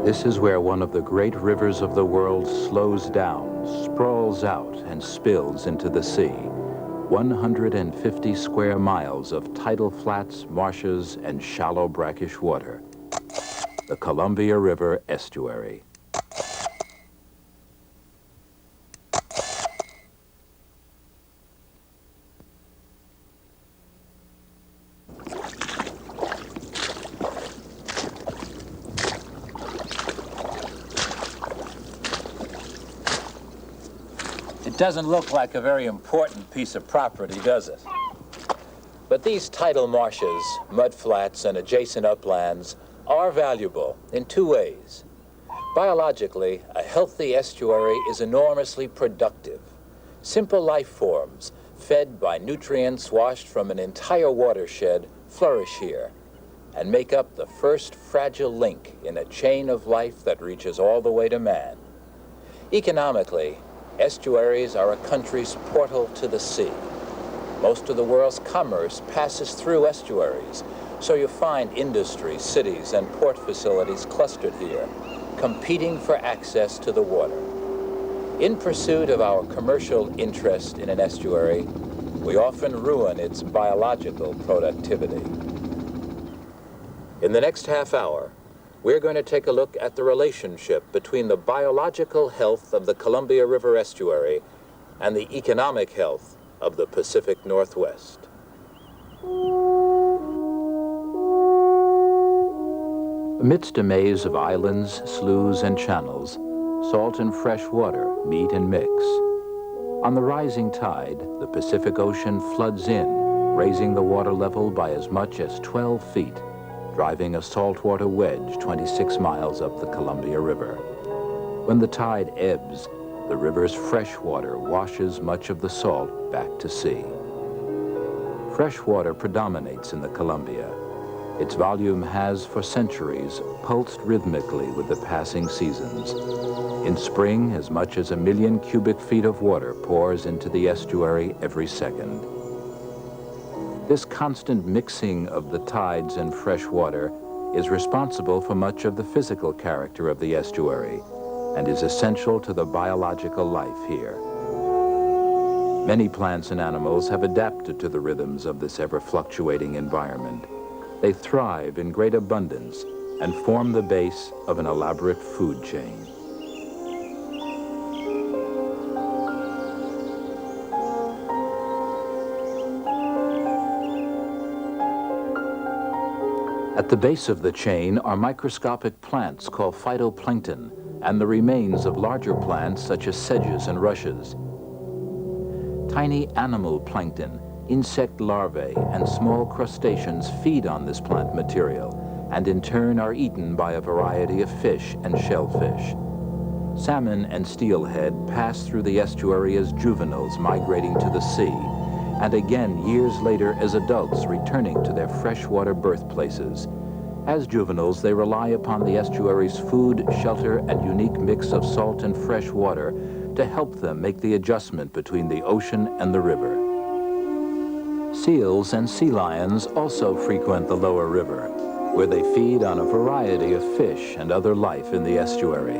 This is where one of the great rivers of the world slows down, sprawls out, and spills into the sea. 150 square miles of tidal flats, marshes, and shallow brackish water. The Columbia River Estuary. It doesn't look like a very important piece of property, does it? But these tidal marshes, mudflats, and adjacent uplands are valuable in two ways. Biologically, a healthy estuary is enormously productive. Simple life forms, fed by nutrients washed from an entire watershed, flourish here and make up the first fragile link in a chain of life that reaches all the way to man. Economically, estuaries are a country's portal to the sea. Most of the world's commerce passes through estuaries, so you find industries, cities, and port facilities clustered here, competing for access to the water. In pursuit of our commercial interest in an estuary, we often ruin its biological productivity. In the next half hour, we're going to take a look at the relationship between the biological health of the Columbia River Estuary and the economic health of the Pacific Northwest. Amidst a maze of islands, sloughs, and channels, salt and fresh water meet and mix. On the rising tide, the Pacific Ocean floods in, raising the water level by as much as 12 feet, driving a saltwater wedge 26 miles up the Columbia River. When the tide ebbs, the river's fresh water washes much of the salt back to sea. Fresh water predominates in the Columbia. Its volume has, for centuries, pulsed rhythmically with the passing seasons. In spring, as much as 1 million cubic feet of water pours into the estuary every second. This constant mixing of the tides and fresh water is responsible for much of the physical character of the estuary and is essential to the biological life here. Many plants and animals have adapted to the rhythms of this ever-fluctuating environment. They thrive in great abundance and form the base of an elaborate food chain. At the base of the chain are microscopic plants called phytoplankton and the remains of larger plants such as sedges and rushes. Tiny animal plankton, insect larvae, and small crustaceans feed on this plant material and in turn are eaten by a variety of fish and shellfish. Salmon and steelhead pass through the estuary as juveniles migrating to the sea, and again years later as adults returning to their freshwater birthplaces. As juveniles, they rely upon the estuary's food, shelter, and unique mix of salt and fresh water to help them make the adjustment between the ocean and the river. Seals and sea lions also frequent the lower river, where they feed on a variety of fish and other life in the estuary.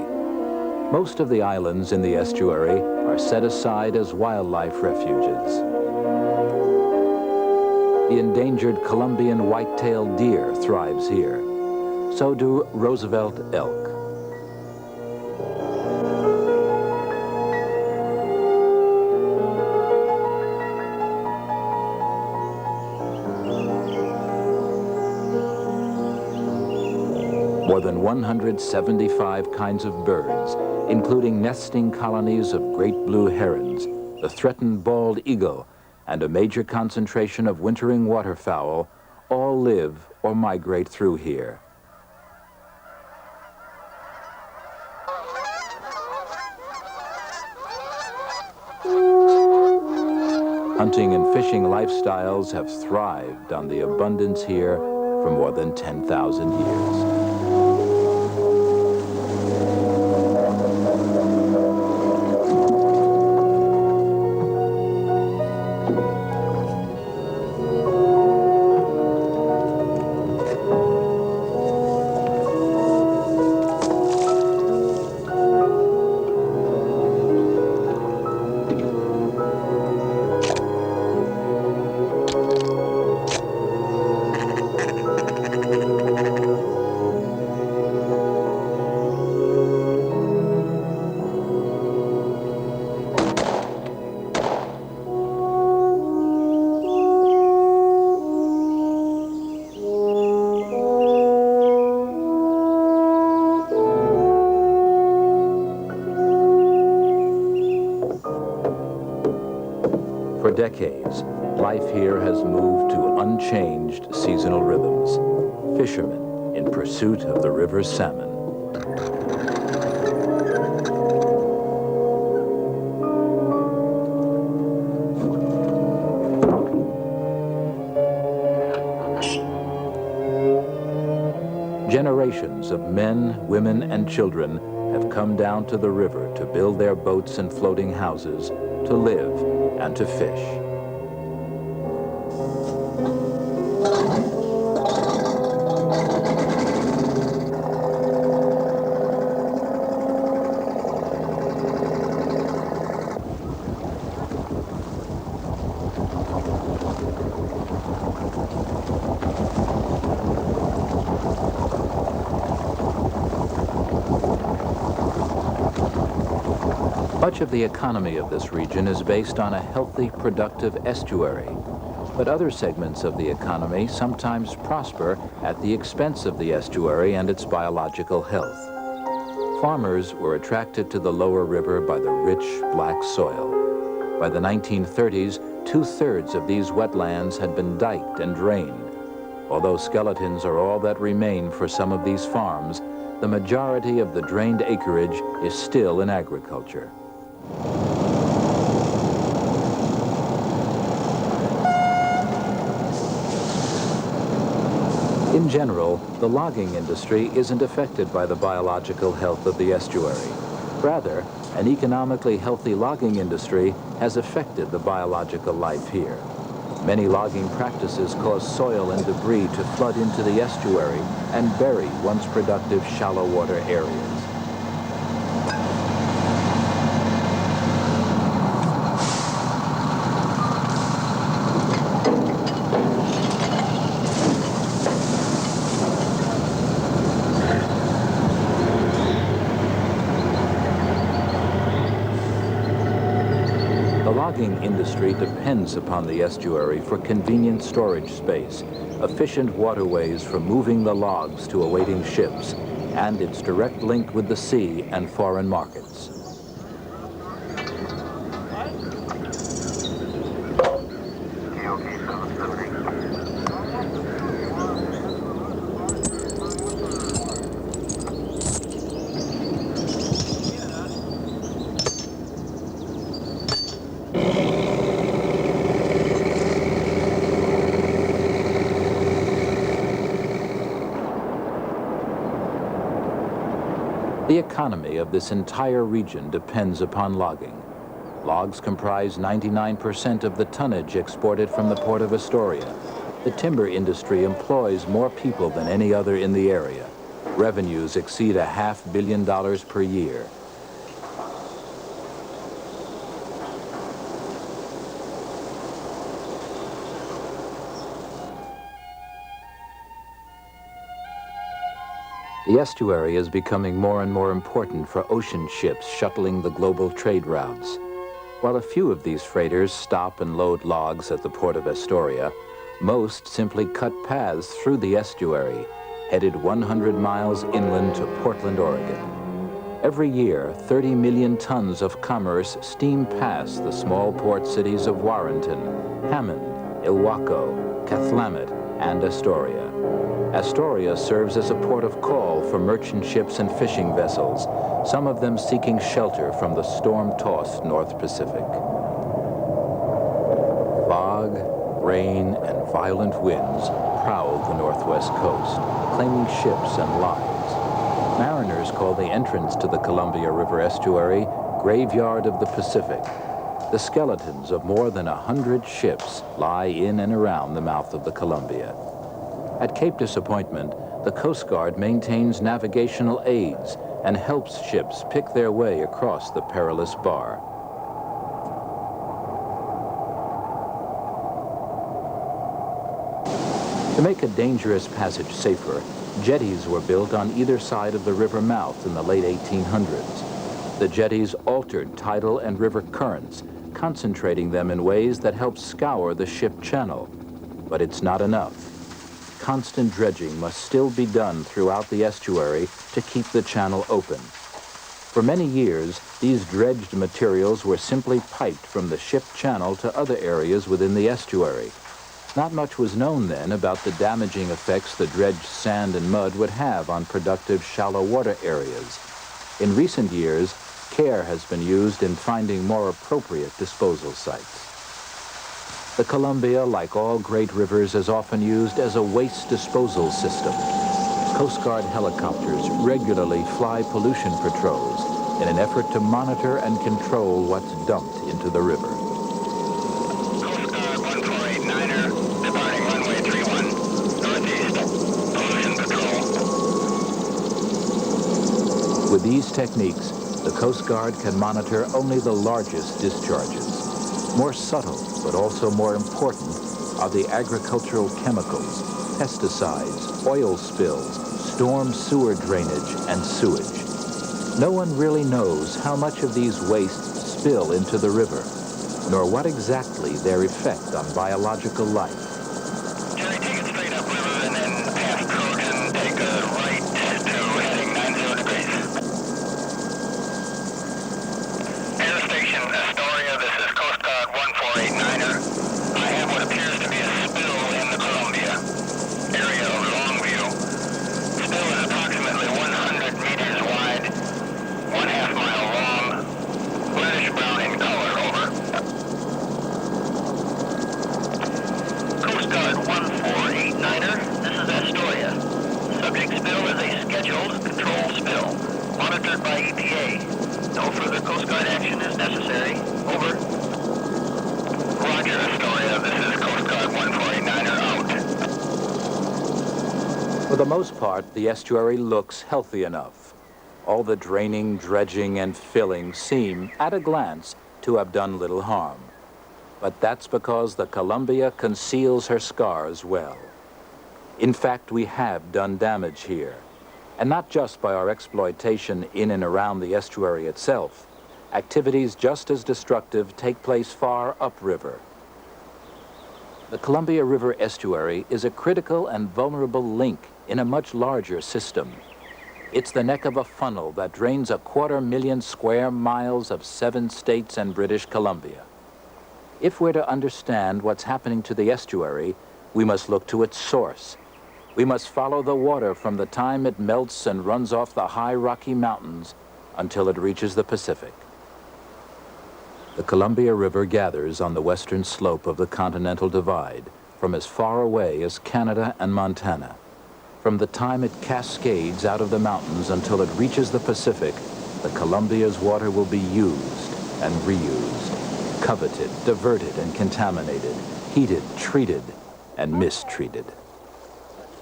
Most of the islands in the estuary are set aside as wildlife refuges. The endangered Columbian white-tailed deer thrives here. So do Roosevelt elk. More than 175 kinds of birds, including nesting colonies of great blue herons, the threatened bald eagle, and a major concentration of wintering waterfowl, all live or migrate through here. Hunting and fishing lifestyles have thrived on the abundance here for more than 10,000 years. For decades, life here has moved to unchanged seasonal rhythms. Fishermen in pursuit of the river's salmon. Generations of men, women, and children have come down to the river to build their boats and floating houses, to live and to fish. Much of the economy of this region is based on a healthy, productive estuary. But other segments of the economy sometimes prosper at the expense of the estuary and its biological health. Farmers were attracted to the lower river by the rich, black soil. By the 1930s, 2/3 of these wetlands had been diked and drained. Although skeletons are all that remain for some of these farms, the majority of the drained acreage is still in agriculture. In general, the logging industry isn't affected by the biological health of the estuary. Rather, an economically healthy logging industry has affected the biological life here. Many logging practices cause soil and debris to flood into the estuary and bury once productive shallow water areas. The logging industry depends upon the estuary for convenient storage space, efficient waterways for moving the logs to awaiting ships, and its direct link with the sea and foreign markets. The economy of this entire region depends upon logging. Logs comprise 99% of the tonnage exported from the port of Astoria. The timber industry employs more people than any other in the area. Revenues exceed $500 million per year. The estuary is becoming more and more important for ocean ships shuttling the global trade routes. While a few of these freighters stop and load logs at the port of Astoria, most simply cut paths through the estuary, headed 100 miles inland to Portland, Oregon. Every year, 30 million tons of commerce steam past the small port cities of Warrenton, Hammond, Ilwaco, Cathlamet, and Astoria. Astoria serves as a port of call for merchant ships and fishing vessels, some of them seeking shelter from the storm-tossed North Pacific. Fog, rain, and violent winds prowl the northwest coast, claiming ships and lives. Mariners call the entrance to the Columbia River estuary Graveyard of the Pacific. The skeletons of more than 100 ships lie in and around the mouth of the Columbia. At Cape Disappointment, the Coast Guard maintains navigational aids and helps ships pick their way across the perilous bar. To make a dangerous passage safer, jetties were built on either side of the river mouth in the late 1800s. The jetties altered tidal and river currents, concentrating them in ways that help scour the ship channel. But it's not enough. Constant dredging must still be done throughout the estuary to keep the channel open. For many years, these dredged materials were simply piped from the ship channel to other areas within the estuary. Not much was known then about the damaging effects the dredged sand and mud would have on productive shallow water areas. In recent years, care has been used in finding more appropriate disposal sites. The Columbia, like all great rivers, is often used as a waste disposal system. Coast Guard helicopters regularly fly pollution patrols in an effort to monitor and control what's dumped into the river. Coast Guard 1489er, departing runway 31, northeast, pollution patrol. With these techniques, the Coast Guard can monitor only the largest discharges. More subtle, but also more important, are the agricultural chemicals, pesticides, oil spills, storm sewer drainage, and sewage. No one really knows how much of these wastes spill into the river, nor what exactly their effect on biological life. Jerry, take it straight upriver and then past Trojan, take a right to heading 90 degrees. Air Station Astoria, this is Coast Guard 1489er. I have what appears to be a spill in the Columbia area of Longview. Spill is approximately 100 meters wide, 1/2 mile long, reddish brown in color, over. Coast Guard 1489er, this is Astoria. Subject spill is a scheduled control spill, monitored by EPA. No further Coast Guard action is necessary, over. Roger, Astoria, this is Coast Guard 1489er, out. For the most part, the estuary looks healthy enough. All the draining, dredging, and filling seem, at a glance, to have done little harm. But that's because the Columbia conceals her scars well. In fact, we have done damage here, and not just by our exploitation in and around the estuary itself. Activities just as destructive take place far upriver. The Columbia River estuary is a critical and vulnerable link in a much larger system. It's the neck of a funnel that drains 250,000 square miles of 7 states and British Columbia. If we're to understand what's happening to the estuary, we must look to its source. We must follow the water from the time it melts and runs off the high Rocky Mountains until it reaches the Pacific. The Columbia River gathers on the western slope of the Continental Divide from as far away as Canada and Montana. From the time it cascades out of the mountains until it reaches the Pacific, the Columbia's water will be used and reused, coveted, diverted, and contaminated, heated, treated, and mistreated.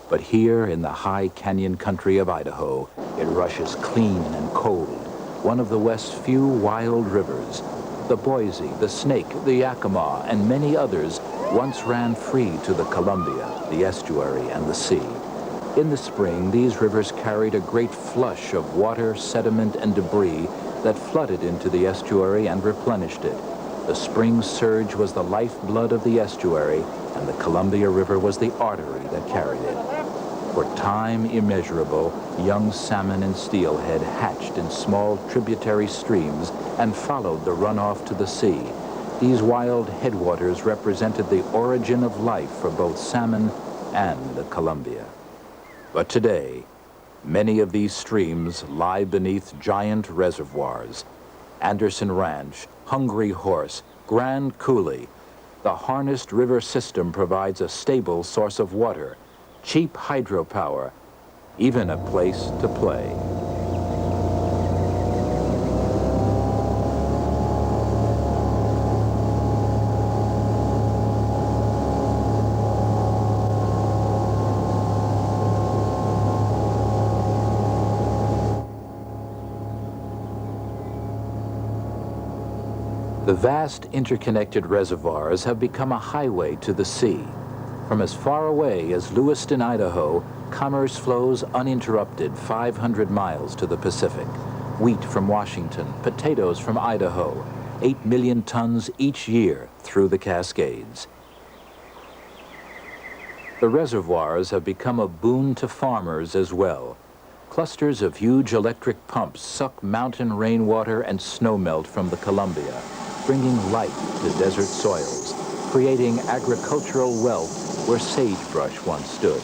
But here in the high canyon country of Idaho, it rushes clean and cold, one of the West's few wild rivers. The Boise, the Snake, the Yakima, and many others once ran free to the Columbia, the estuary, and the sea. In the spring, these rivers carried a great flush of water, sediment, and debris that flooded into the estuary and replenished it. The spring surge was the lifeblood of the estuary, and the Columbia River was the artery that carried it. For time immeasurable, young salmon and steelhead hatched in small tributary streams and followed the runoff to the sea. These wild headwaters represented the origin of life for both salmon and the Columbia. But today, many of these streams lie beneath giant reservoirs. Anderson Ranch, Hungry Horse, Grand Coulee. The harnessed river system provides a stable source of water, cheap hydropower, even a place to play. The vast interconnected reservoirs have become a highway to the sea. From as far away as Lewiston, Idaho, commerce flows uninterrupted 500 miles to the Pacific. Wheat from Washington, potatoes from Idaho, 8 million tons each year through the Cascades. The reservoirs have become a boon to farmers as well. Clusters of huge electric pumps suck mountain rainwater and snowmelt from the Columbia, bringing life to desert soils, creating agricultural wealth where sagebrush once stood.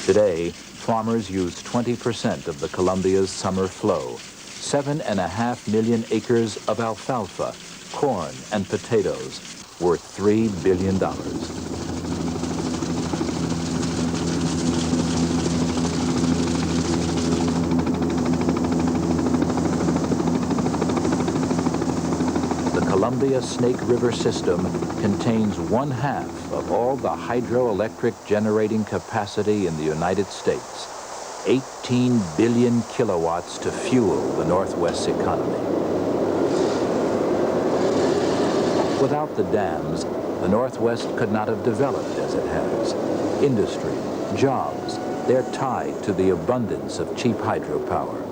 Today, farmers use 20% of the Columbia's summer flow, 7.5 million acres of alfalfa, corn, and potatoes, worth $3 billion. The Columbia Snake River system contains 1/2 of all the hydroelectric generating capacity in the United States, 18 billion kilowatts to fuel the Northwest's economy. Without the dams, the Northwest could not have developed as it has. Industry, jobs, they're tied to the abundance of cheap hydropower.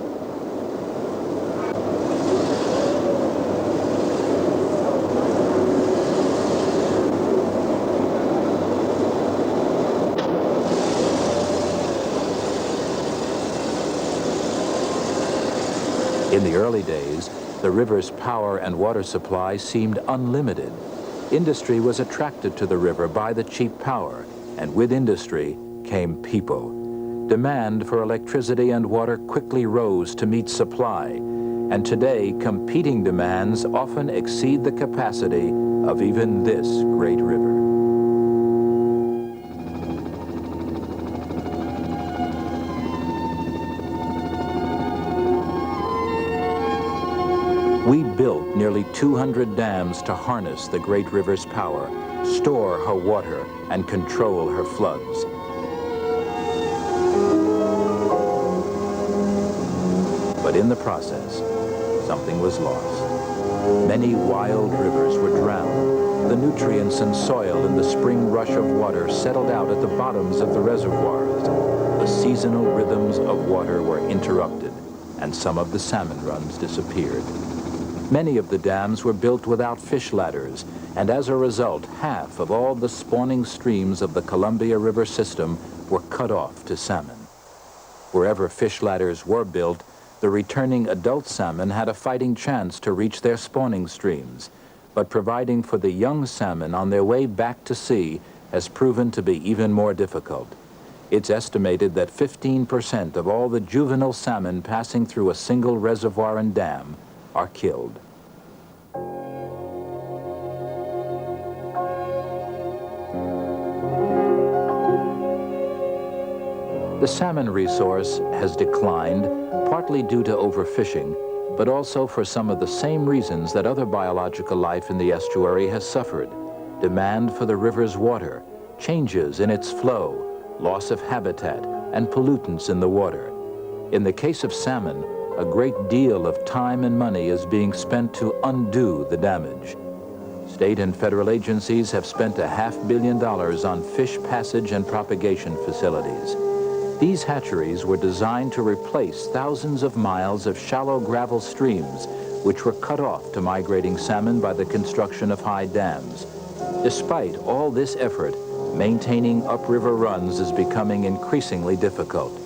In the early days, the river's power and water supply seemed unlimited. Industry was attracted to the river by the cheap power, and with industry came people. Demand for electricity and water quickly rose to meet supply, and today competing demands often exceed the capacity of even this great river. We built nearly 200 dams to harness the great river's power, store her water, and control her floods. But in the process, something was lost. Many wild rivers were drowned. The nutrients and soil in the spring rush of water settled out at the bottoms of the reservoirs. The seasonal rhythms of water were interrupted, and some of the salmon runs disappeared. Many of the dams were built without fish ladders, and as a result, half of all the spawning streams of the Columbia River system were cut off to salmon. Wherever fish ladders were built, the returning adult salmon had a fighting chance to reach their spawning streams, but providing for the young salmon on their way back to sea has proven to be even more difficult. It's estimated that 15% of all the juvenile salmon passing through a single reservoir and dam are killed. The salmon resource has declined, partly due to overfishing, but also for some of the same reasons that other biological life in the estuary has suffered. Demand for the river's water, changes in its flow, loss of habitat, and pollutants in the water. In the case of salmon, a great deal of time and money is being spent to undo the damage. State and federal agencies have spent $500 million on fish passage and propagation facilities. These hatcheries were designed to replace thousands of miles of shallow gravel streams, which were cut off to migrating salmon by the construction of Hyde dams. Despite all this effort, maintaining upriver runs is becoming increasingly difficult.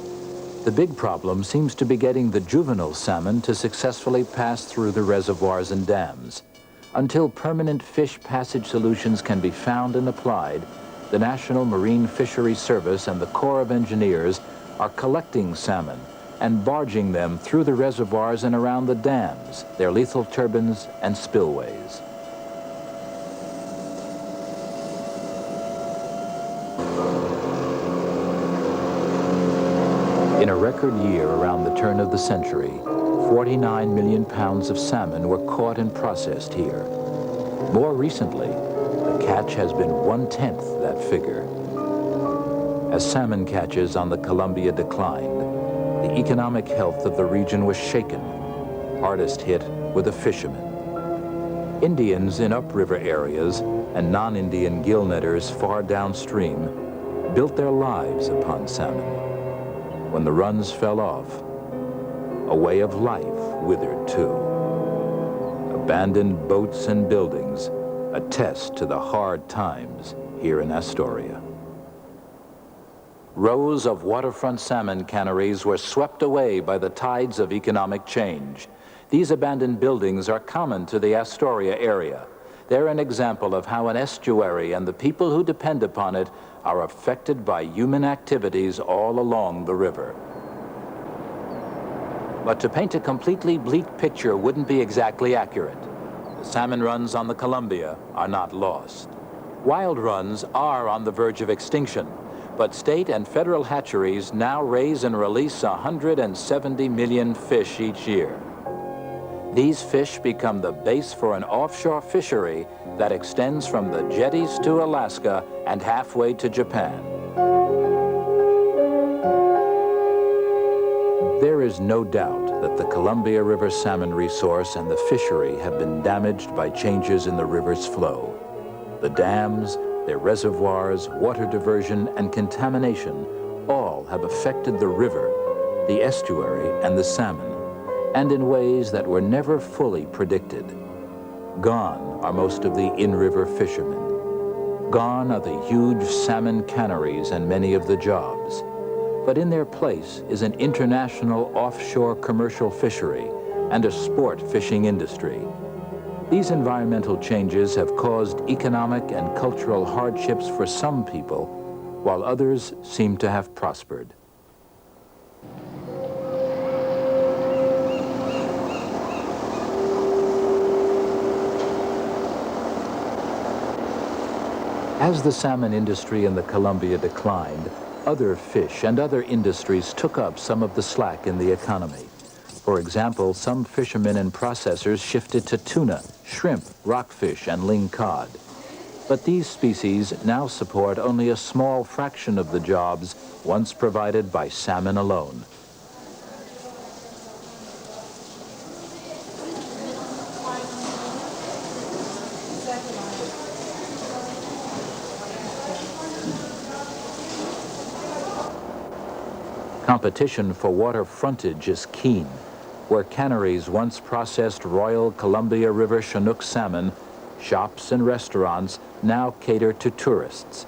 The big problem seems to be getting the juvenile salmon to successfully pass through the reservoirs and dams. Until permanent fish passage solutions can be found and applied, the National Marine Fisheries Service and the Corps of Engineers are collecting salmon and barging them through the reservoirs and around the dams, their lethal turbines and spillways. In a record year around the turn of the century, 49 million pounds of salmon were caught and processed here. More recently, the catch has been 1/10 that figure. As salmon catches on the Columbia declined, the economic health of the region was shaken. Hardest hit were the fishermen. Indians in upriver areas and non-Indian gill netters far downstream built their lives upon salmon. When the runs fell off, a way of life withered too. Abandoned boats and buildings attest to the hard times here in Astoria. Rows of waterfront salmon canneries were swept away by the tides of economic change. These abandoned buildings are common to the Astoria area. They're an example of how an estuary and the people who depend upon it are affected by human activities all along the river. But to paint a completely bleak picture wouldn't be exactly accurate. The salmon runs on the Columbia are not lost. Wild runs are on the verge of extinction, but state and federal hatcheries now raise and release 170 million fish each year. These fish become the base for an offshore fishery that extends from the jetties to Alaska and halfway to Japan. There is no doubt that the Columbia River salmon resource and the fishery have been damaged by changes in the river's flow. The dams, their reservoirs, water diversion, and contamination all have affected the river, the estuary, and the salmon, and in ways that were never fully predicted. Gone are most of the in-river fishermen. Gone are the huge salmon canneries and many of the jobs. But in their place is an international offshore commercial fishery and a sport fishing industry. These environmental changes have caused economic and cultural hardships for some people, while others seem to have prospered. As the salmon industry in the Columbia declined, other fish and other industries took up some of the slack in the economy. For example, some fishermen and processors shifted to tuna, shrimp, rockfish, and ling cod. But these species now support only a small fraction of the jobs once provided by salmon alone. Competition for water frontage is keen. Where canneries once processed Royal Columbia River Chinook salmon, shops and restaurants now cater to tourists.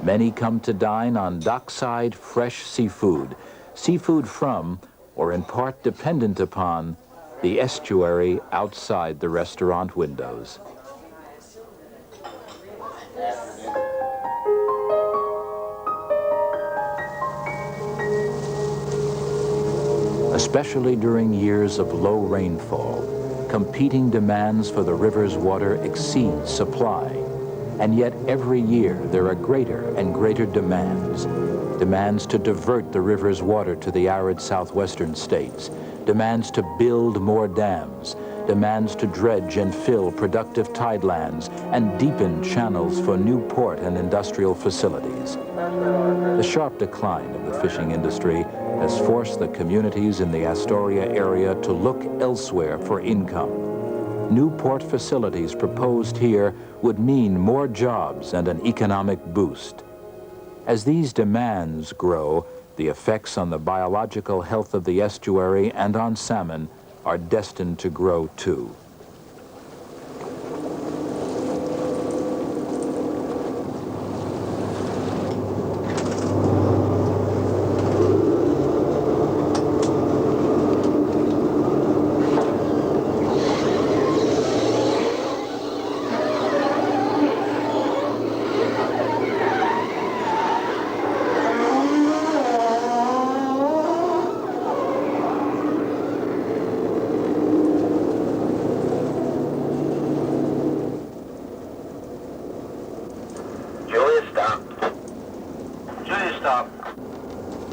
Many come to dine on dockside fresh seafood, seafood from, or in part dependent upon, the estuary outside the restaurant windows. Especially during years of low rainfall, competing demands for the river's water exceed supply. And yet every year there are greater and greater demands. Demands to divert the river's water to the arid southwestern states. Demands to build more dams. Demands to dredge and fill productive tidelands and deepen channels for new port and industrial facilities. The sharp decline of the fishing industry has forced the communities in the Astoria area to look elsewhere for income. New port facilities proposed here would mean more jobs and an economic boost. As these demands grow, the effects on the biological health of the estuary and on salmon are destined to grow too.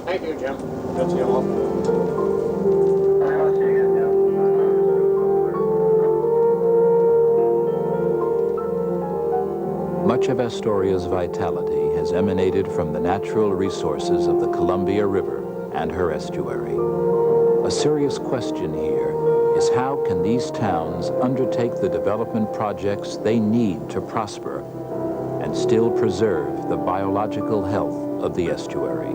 Thank you, Jim. That's yellow. Much of Astoria's vitality has emanated from the natural resources of the Columbia River and her estuary. A serious question here is how can these towns undertake the development projects they need to prosper and still preserve the biological health of the estuary.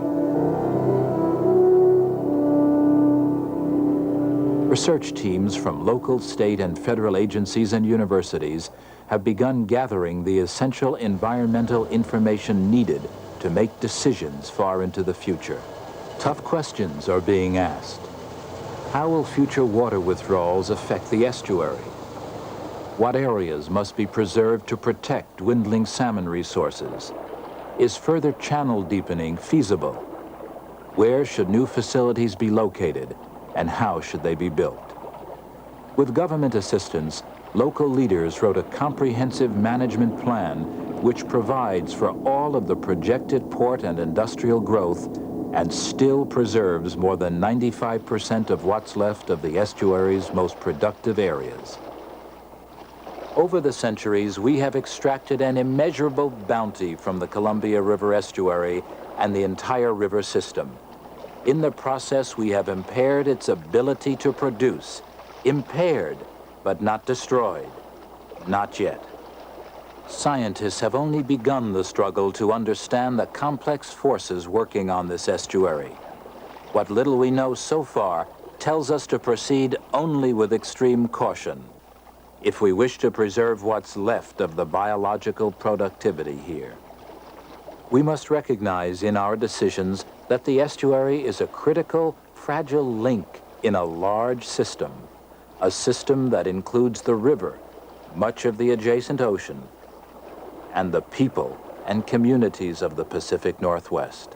Research teams from local, state, and federal agencies and universities have begun gathering the essential environmental information needed to make decisions far into the future. Tough questions are being asked. How will future water withdrawals affect the estuary? What areas must be preserved to protect dwindling salmon resources? Is further channel deepening feasible? Where should new facilities be located, and how should they be built? With government assistance, local leaders wrote a comprehensive management plan which provides for all of the projected port and industrial growth and still preserves more than 95% of what's left of the estuary's most productive areas. Over the centuries, we have extracted an immeasurable bounty from the Columbia River estuary and the entire river system. In the process, we have impaired its ability to produce. Impaired, but not destroyed. Not yet. Scientists have only begun the struggle to understand the complex forces working on this estuary. What little we know so far tells us to proceed only with extreme caution if we wish to preserve what's left of the biological productivity here. We must recognize in our decisions that the estuary is a critical, fragile link in a large system, a system that includes the river, much of the adjacent ocean, and the people and communities of the Pacific Northwest.